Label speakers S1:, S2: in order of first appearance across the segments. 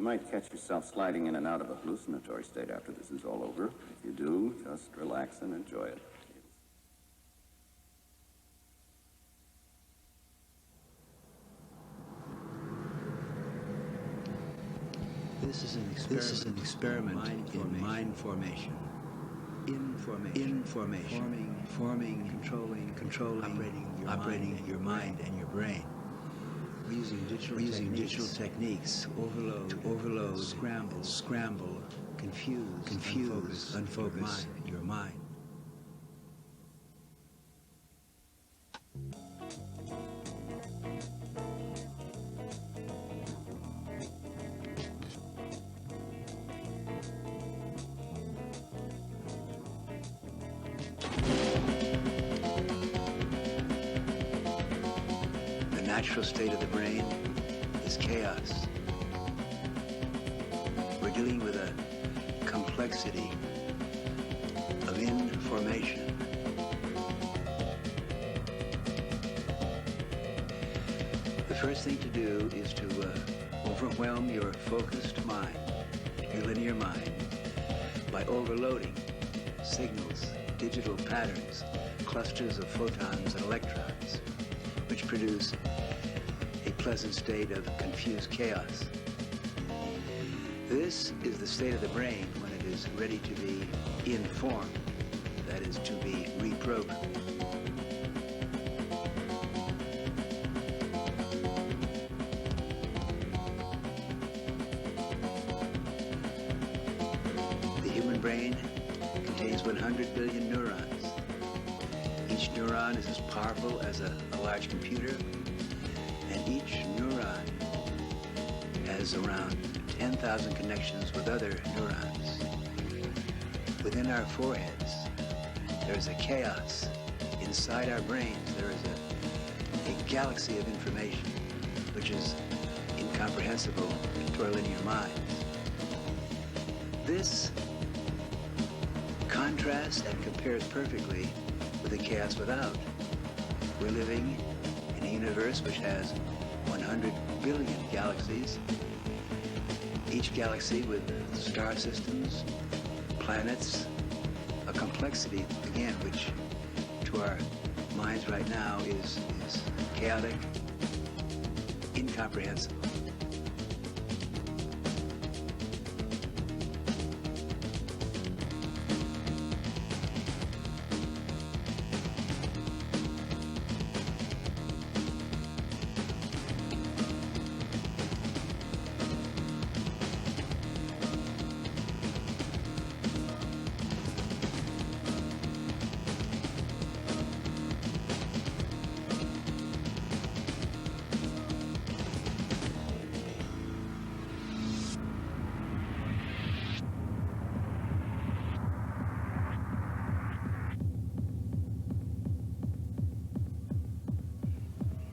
S1: might catch yourself sliding in and out of a hallucinatory state after this is all over. If you do, just relax and enjoy it.
S2: This is an experiment in mind formation. Information. Forming, controlling, operating your mind and your brain. We're using digital techniques to overload, scramble, confuse, unfocus your mind. The natural state of the brain is chaos. We're dealing with a complexity of information. The first thing to do is to overwhelm your focused mind, your linear mind, by overloading signals, digital patterns, clusters of photons and electrons, which produce a pleasant state of confused chaos. This is the state of the brain when it is ready to be informed, that is, to be reprogrammed. The human brain contains 100 billion neurons. Each neuron is as powerful as a large computer, and each neuron has around 10,000 connections with other neurons. Within our foreheads, there is a chaos. Inside our brains, there is a galaxy of information which is incomprehensible to our linear minds. This contrasts and compares perfectly with the chaos without. We're living in a universe which has 100 billion galaxies, each galaxy with star systems, planets, a complexity, again, which to our minds right now is chaotic, incomprehensible.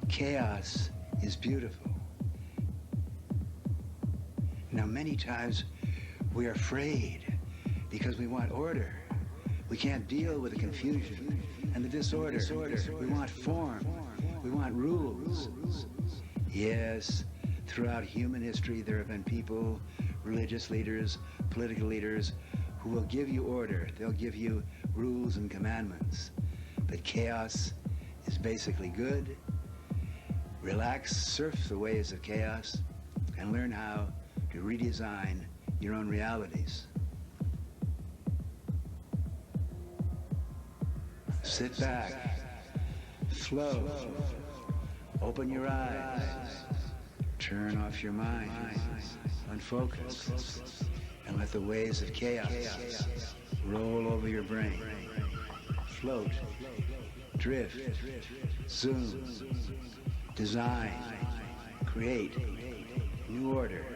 S2: Chaos is beautiful. Now, many times we're afraid because we want order. We can't deal with the confusion and the disorder. We want form. We want rules. Yes, throughout human history, there have been people, religious leaders, political leaders, who will give you order. They'll give you rules and commandments. But chaos is basically good. Relax, surf the waves of chaos, and learn how to redesign your own realities. Sit back, float, open your eyes, turn off your mind, unfocus, and let the waves of chaos roll over your brain. Float, drift, zoom. Design, create, new order,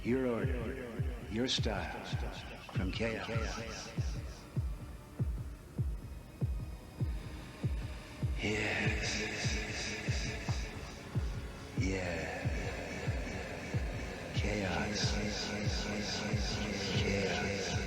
S2: your style, from chaos. Yes. Yeah. Chaos. Chaos.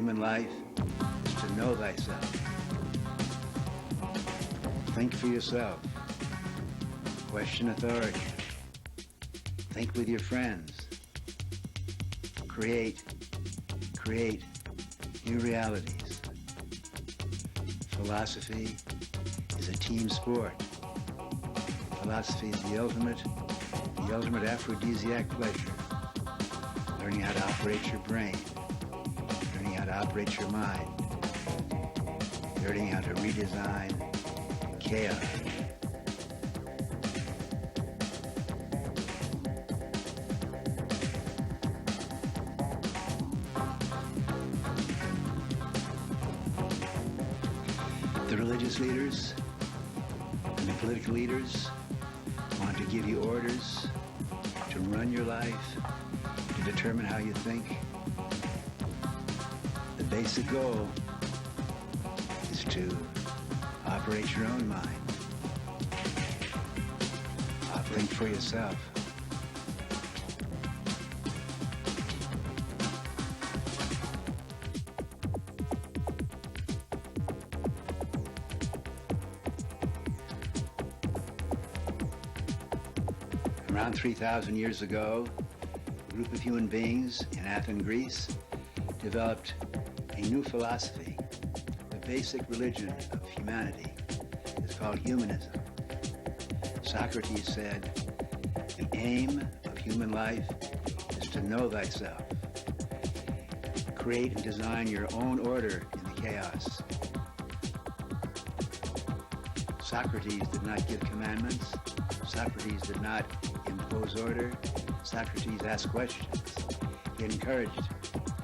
S2: human life is to know thyself. Think for yourself. Question authority. Think with your friends. Create new realities. Philosophy is a team sport. Philosophy is the ultimate aphrodisiac pleasure. Learning how to operate your brain. Learning how to operate your mind. Learning how to redesign chaos. The religious leaders and the political leaders want to give you orders to run your life, to determine how you think. The basic goal is to operate your own mind. Think for yourself. Around 3,000 years ago, a group of human beings in Athens, Greece, developed a new philosophy. The basic religion of humanity is called humanism. Socrates said, the aim of human life is to know thyself. Create and design your own order in the chaos. Socrates did not give commandments. Socrates did not impose order. Socrates asked questions. He encouraged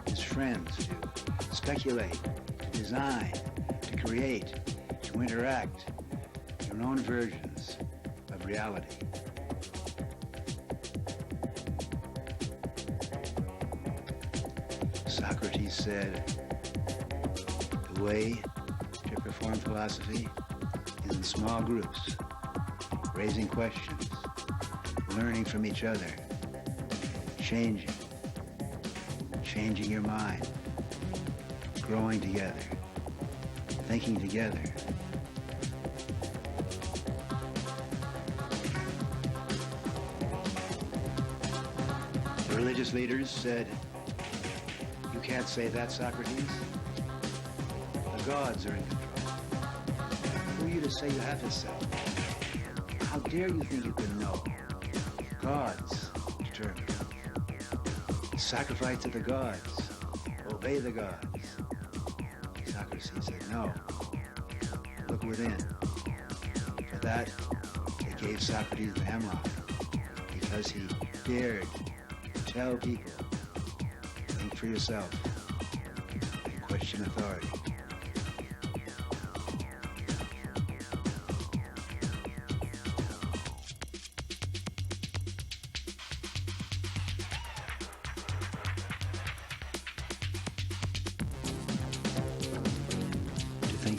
S2: his friends to speculate, to design, to create, to interact their own versions of reality. Socrates said, the way to perform philosophy is in small groups, raising questions, learning from each other, changing your mind, growing together, thinking together. The religious leaders said, you can't say that, Socrates. The gods are in control. Who are you to say you have to say? How dare you think you can know? Gods determine. Sacrifice to the gods. Obey the gods. Socrates said, no. Look within. For that, they gave Socrates the hemlock, because he dared to tell people, think for yourself, and question authority.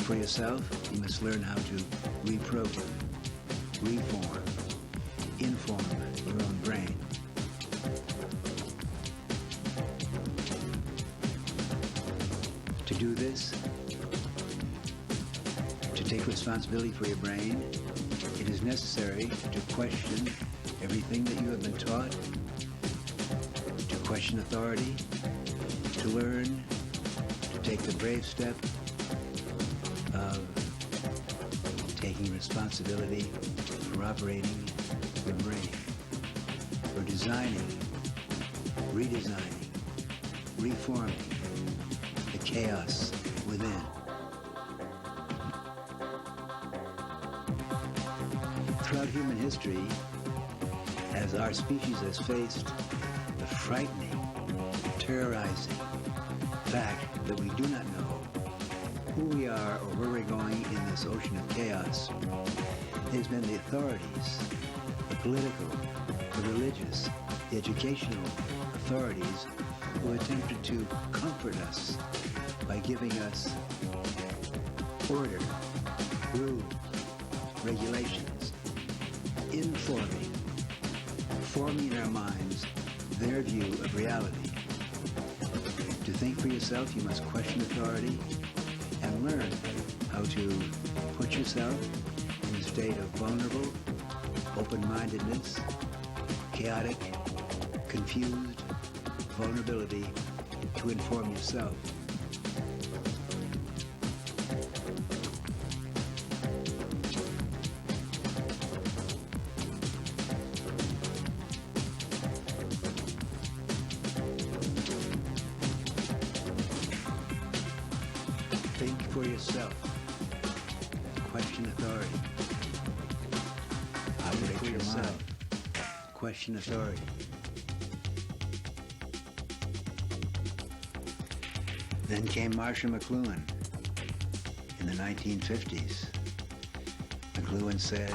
S2: For yourself, you must learn how to reprogram, reform, inform your own brain. To do this, to take responsibility for your brain, it is necessary to question everything that you have been taught, to question authority, to learn, to take the brave step of taking responsibility for operating the brain, for designing, redesigning, reforming the chaos within. Throughout human history, as our species has faced the frightening, terrorizing fact that we do not know who we are or where we're going in this ocean of chaos, it has been the authorities, the political, the religious, the educational authorities who attempted to comfort us by giving us order, rules, regulations, forming in our minds their view of reality, to To think for yourself, you must question authority and learn how to put yourself in a state of vulnerable, open-mindedness, chaotic, confused vulnerability to inform yourself. Think for yourself. Question authority. Operate for yourself. Question authority. Then came Marshall McLuhan in the 1950s. McLuhan said,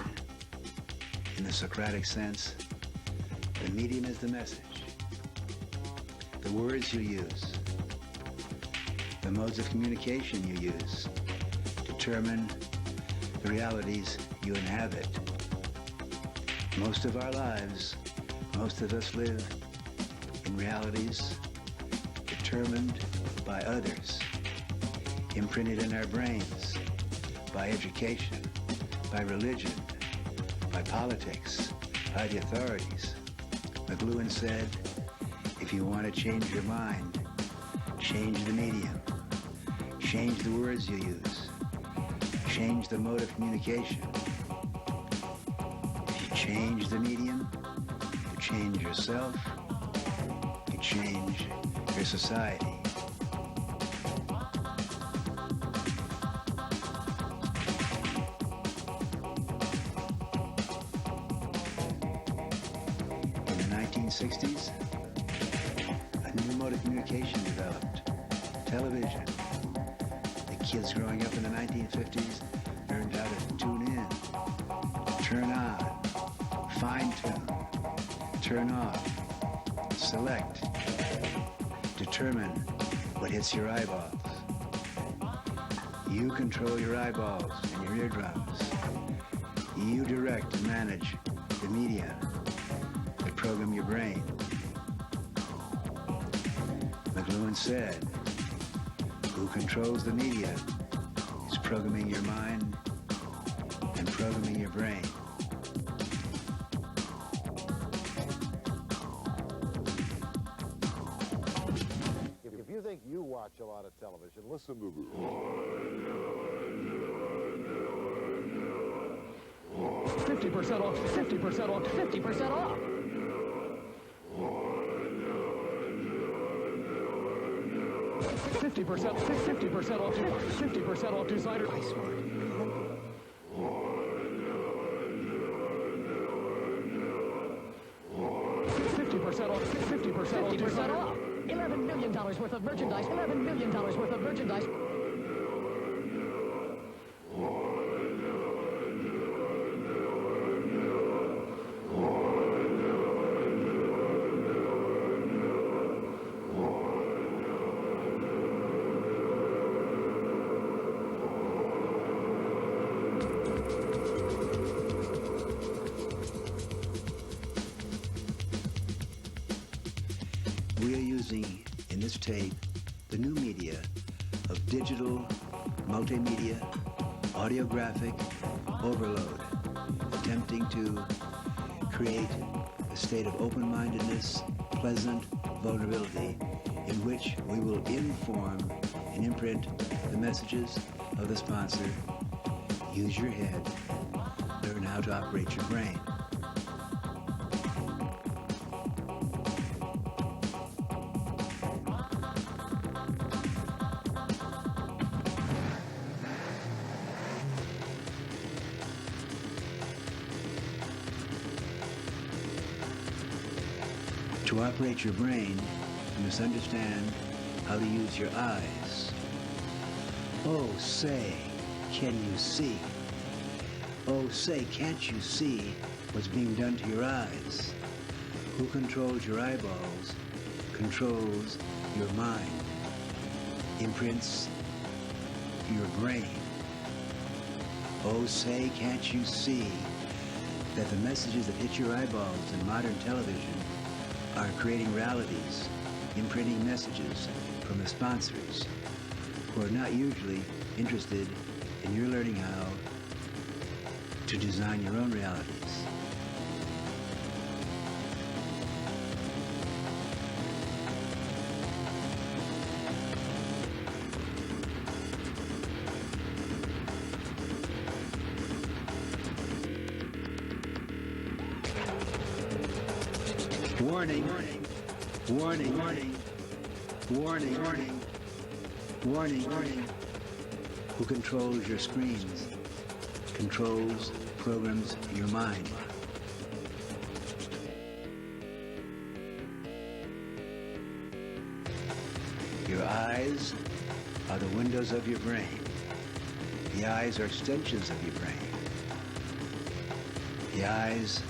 S2: in the Socratic sense, the medium is the message. The words you use, the modes of communication you use, determine the realities you inhabit. Most of our lives, most of us live in realities determined by others, imprinted in our brains, by education, by religion, by politics, by the authorities. McLuhan said, if you want to change your mind, change the medium, change the words you use, change the mode of communication. If you change the medium, you change yourself, you change your society. In the 1960s, a new mode of communication developed, television. The kids growing up in the 1950s learned how to tune in, turn on, fine-tune, turn off, select, determine what hits your eyeballs. You control your eyeballs and your eardrums. You direct and manage the media that program your brain. McLuhan said, who controls the media is programming your mind and programming your brain.
S3: If you think you watch a lot of television, listen to this.
S4: 50% off, 50% off, 50% off. 50% off, 50% off designer. Ice $50 off. $11 million worth of merchandise. $11 million worth of merchandise.
S2: We are using, in this tape, the new media of digital, multimedia, audiographic overload, attempting to create a state of open-mindedness, pleasant vulnerability, in which we will inform and imprint the messages of the sponsor. Use your head, learn how to operate your brain. To operate your brain, you must understand how to use your eyes. Oh, say, can you see? Oh, say, can't you see what's being done to your eyes? Who controls your eyeballs controls your mind, imprints your brain. Oh, say, can't you see that the messages that hit your eyeballs in modern television are creating realities, imprinting messages, from the sponsors, who are not usually interested in your learning how to design your own realities. Warning, warning, warning, warning, warning, warning, warning, warning. Who controls your screens, controls, programs your mind. Your eyes are the windows of your brain. The eyes are extensions of your brain. The eyes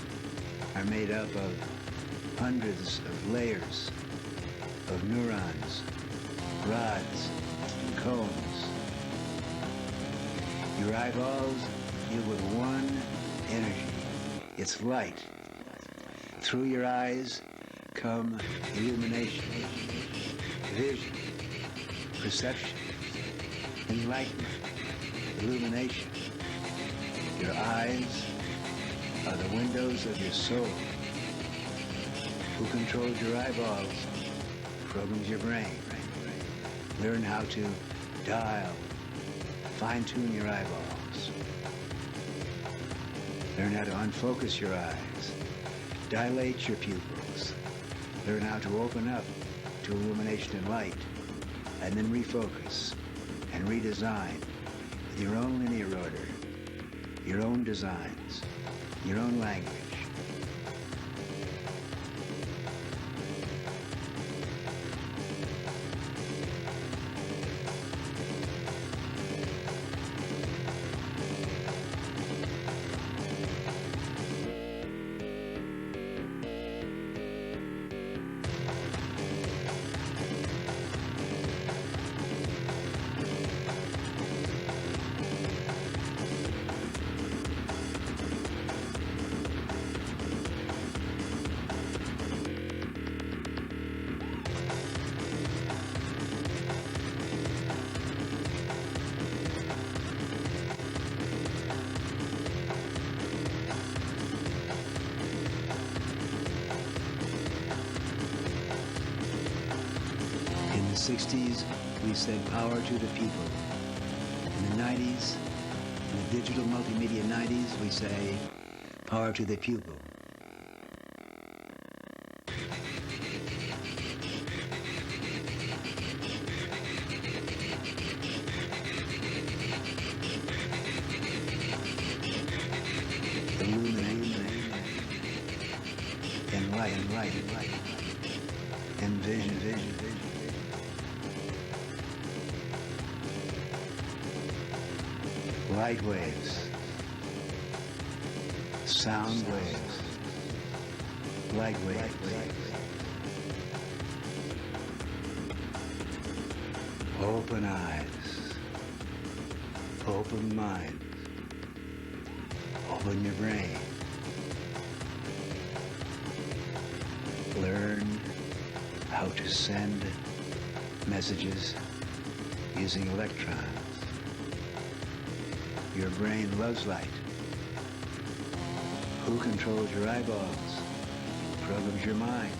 S2: are made up of hundreds of layers of neurons, rods, and cones. Your eyeballs deal with one energy. It's light. Through your eyes come illumination, vision, perception, enlightenment, illumination. Your eyes are the windows of your soul. Who controls your eyeballs programs your brain. Learn how to dial, fine-tune your eyeballs. Learn how to unfocus your eyes, dilate your pupils. Learn how to open up to illumination and light, and then refocus and redesign with your own linear order, your own designs, your own language. In the 60s, we said power to the people. In the 90s, in the digital multimedia 90s, we say power to the pupil. Illumination and light and light and light and vision, vision, vision. Light waves, sound waves, light waves. Open eyes, open mind, open your brain. Learn how to send messages using electrons. Your brain loves light. Who controls your eyeballs? Programs your mind.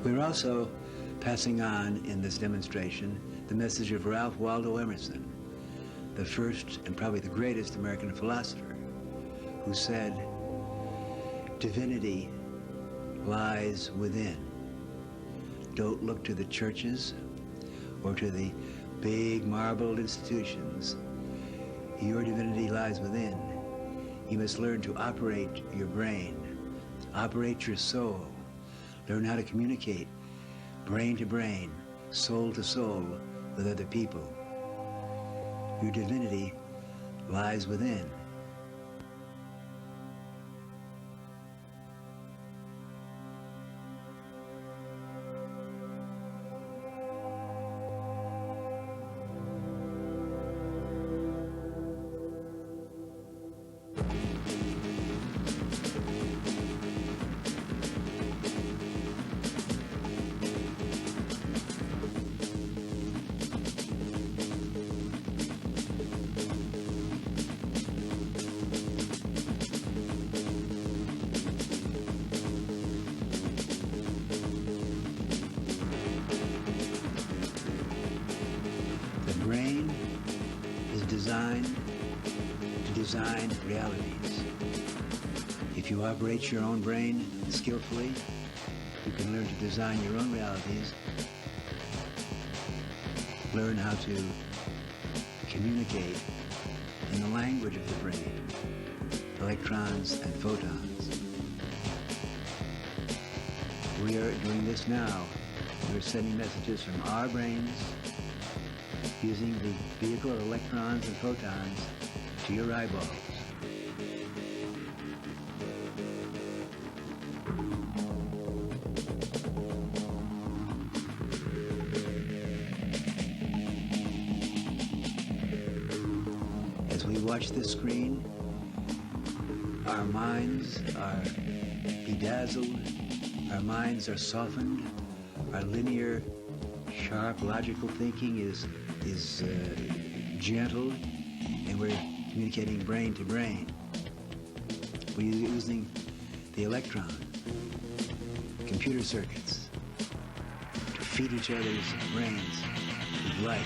S2: We're also passing on in this demonstration the message of Ralph Waldo Emerson, the first and probably the greatest American philosopher, who said, divinity lies within. Don't look to the churches or to the big marbled institutions. Your divinity lies within. You must learn to operate your brain, operate your soul, learn how to communicate brain to brain, soul to soul with other people. Your divinity lies within. designed to design realities. If you operate your own brain skillfully, you can learn to design your own realities, learn how to communicate in the language of the brain, electrons and photons. We are doing this now. We're sending messages from our brains using the vehicle of electrons and photons to your eyeballs. As we watch this screen, our minds are bedazzled, our minds are softened, our linear, sharp, logical thinking is gentle, and we're communicating brain to brain. We're using the electron, computer circuits, to feed each other's brains with light.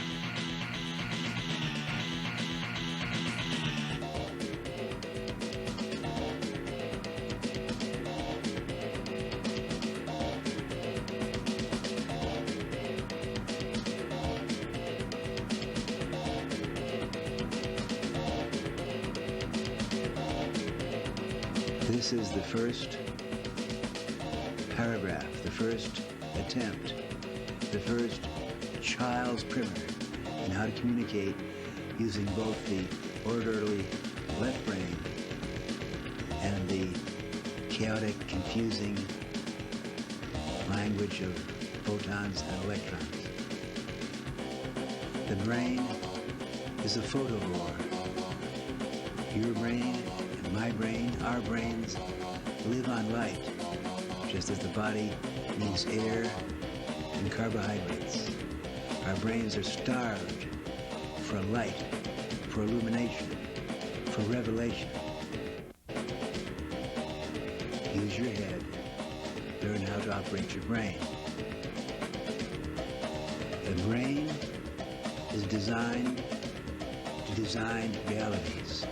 S2: This is the first paragraph, the first attempt, the first child's primer in how to communicate using both the orderly left brain and the chaotic, confusing language of photons and electrons. The brain is a photovore. Your brain and my brain, our brains, live on light, just as the body needs air and carbohydrates. Our brains are starved for light, for illumination, for revelation. Use your head. Learn how to operate your brain. The brain is designed to design realities.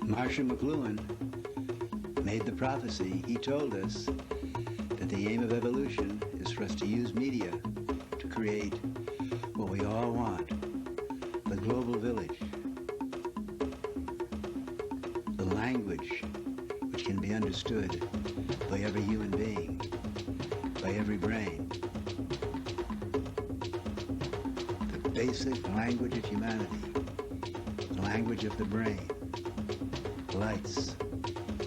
S2: Marshall McLuhan made the prophecy. He told us that the aim of evolution is for us to use media to create what we all want, the global village, the language which can be understood by every human being, by every brain, the basic language of humanity, the language of the brain. Lights,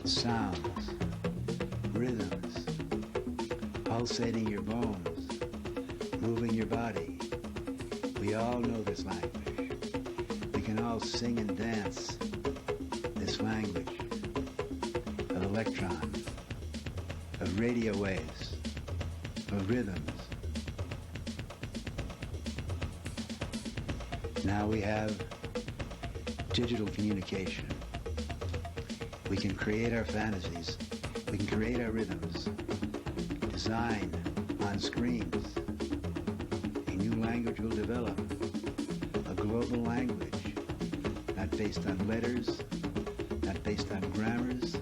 S2: sounds, rhythms, pulsating your bones, moving your body. We all know this language. We can all sing and dance this language of electrons, of radio waves, of rhythms. Now we have digital communication. We can create our fantasies. We can create our rhythms. Design on screens. A new language will develop. A global language. Not based on letters. Not based on grammars.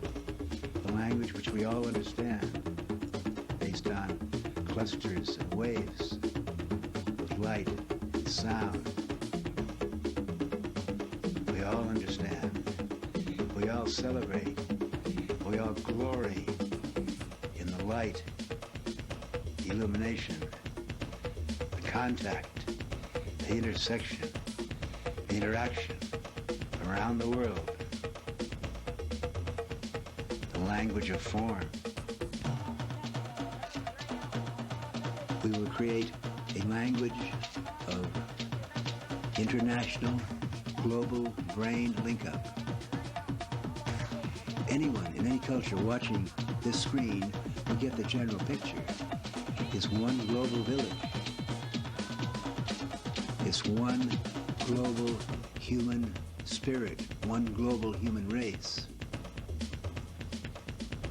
S2: A language which we all understand. Based on clusters and waves. With light and sound. We all understand. We all celebrate. We all glory in the light, the illumination, the contact, the intersection, the interaction around the world. The language of form. We will create a language of international, global brain link-up. Anyone in any culture watching this screen will get the general picture. It's one global village. It's one global human spirit, one global human race.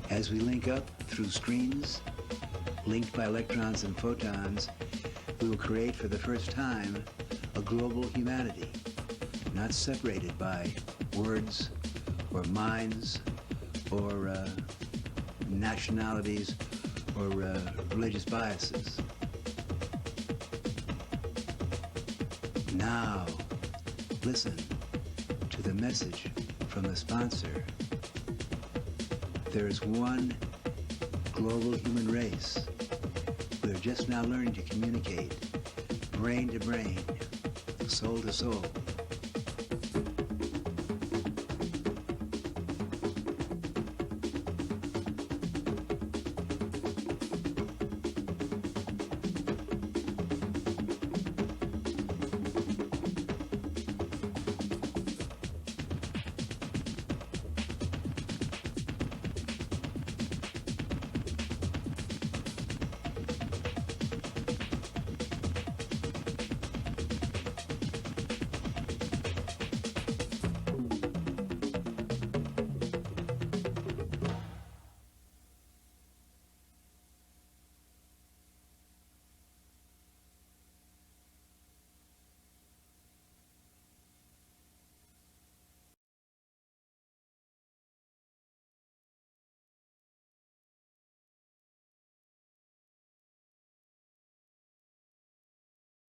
S2: As we link up through screens, linked by electrons and photons, we will create for the first time a global humanity, not separated by words or minds or nationalities or religious biases. Now, listen to the message from the sponsor. There is one global human race. We are just now learning to communicate brain to brain, soul to soul.